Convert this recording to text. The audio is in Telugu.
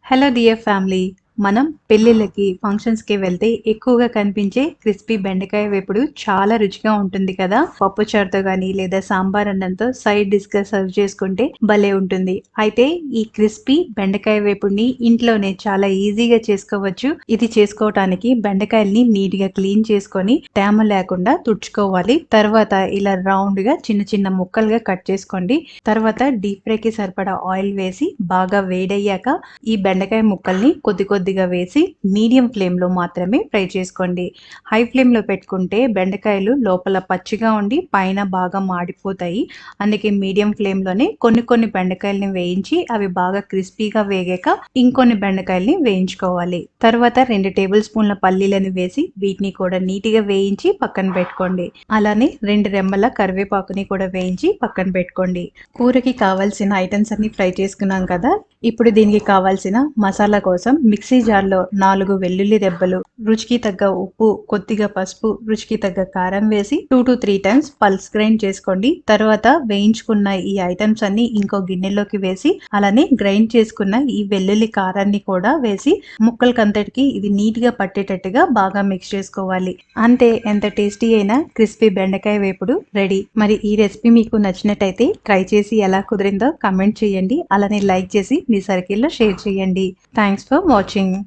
Hello dear family. మనం పెళ్ళిళ్ళకి, ఫంక్షన్స్‌కి వెళ్తే ఎక్కువగా కనిపించే క్రిస్పీ బెండకాయ వేపుడు చాలా రుచిగా ఉంటుంది కదా! పప్పుచారుతో గాని లేదా సాంబార్ అన్నంతో సైడ్ డిష్‌గా సర్వ్ చేసుకుంటే భలే ఉంటుంది. అయితే ఈ క్రిస్పీ బెండకాయ వేపుడిని ఇంట్లోనే చాలా ఈజీగా చేసుకోవచ్చు. ఇది చేసుకోవటానికి బెండకాయల్ని నీట్‌గా క్లీన్ చేసుకొని తేమ లేకుండా తుడుచుకోవాలి. తర్వాత ఇలా రౌండ్‌గా చిన్న చిన్న ముక్కలుగా కట్ చేసుకోండి. తర్వాత డీప్ ఫ్రైకి సరిపడా ఆయిల్ వేసి బాగా వేడయ్యాక ఈ బెండకాయ ముక్కల్ని కొద్ది కొద్దిగా వేసి మీడియం ఫ్లేమ్‌లో మాత్రమే ఫ్రై చేసుకోండి. హై ఫ్లేమ్‌లో పెట్టుకుంటే బెండకాయలు లోపల పచ్చిగా ఉండి పైన బాగా మాడిపోతాయి. అందుకే మీడియం ఫ్లేమ్‌లోనే కొన్ని కొన్ని బెండకాయల్ని వేయించి అవి బాగా క్రిస్పీగా వేగాక ఇంకొన్ని బెండకాయల్ని వేయించుకోవాలి. తర్వాత 2 టేబుల్ స్పూన్ల పల్లీలను వేసి వీటిని కూడా నీట్‌గా వేయించి పక్కన పెట్టుకోండి. అలానే 2 రెమ్మల కరివేపాకుని కూడా వేయించి పక్కన పెట్టుకోండి. కూరకి కావాల్సిన ఐటెమ్స్ అన్ని ఫ్రై చేసుకున్నాం కదా! ఇప్పుడు దీనికి కావాల్సిన మసాలా కోసం మిక్సీ జార్‌లో 4 వెల్లుల్లి రెబ్బలు, రుచికి తగ్గ ఉప్పు, కొద్దిగా పసుపు, రుచికి తగ్గ కారం వేసి 2-3 టైమ్స్ పల్స్ గ్రైండ్ చేసుకోండి. తర్వాత వేయించుకున్న ఈ ఐటెమ్స్ అన్ని ఇంకో గిన్నెలోకి వేసి అలానే గ్రైండ్ చేసుకున్న ఈ వెల్లుల్లి కారాన్ని కూడా వేసి ముక్కలకంతటికి ఇది నీట్‌గా పట్టేటట్టుగా బాగా మిక్స్ చేసుకోవాలి. అంతే, ఎంత టేస్టీ అయిన క్రిస్పీ బెండకాయ వేపుడు రెడీ. మరి ఈ రెసిపీ మీకు నచ్చినట్టయితే ట్రై చేసి ఎలా కుదిరిందో కామెంట్ చేయండి. అలానే లైక్ చేసి మీ సర్కిల్‌లో షేర్ చేయండి. Thanks for watching.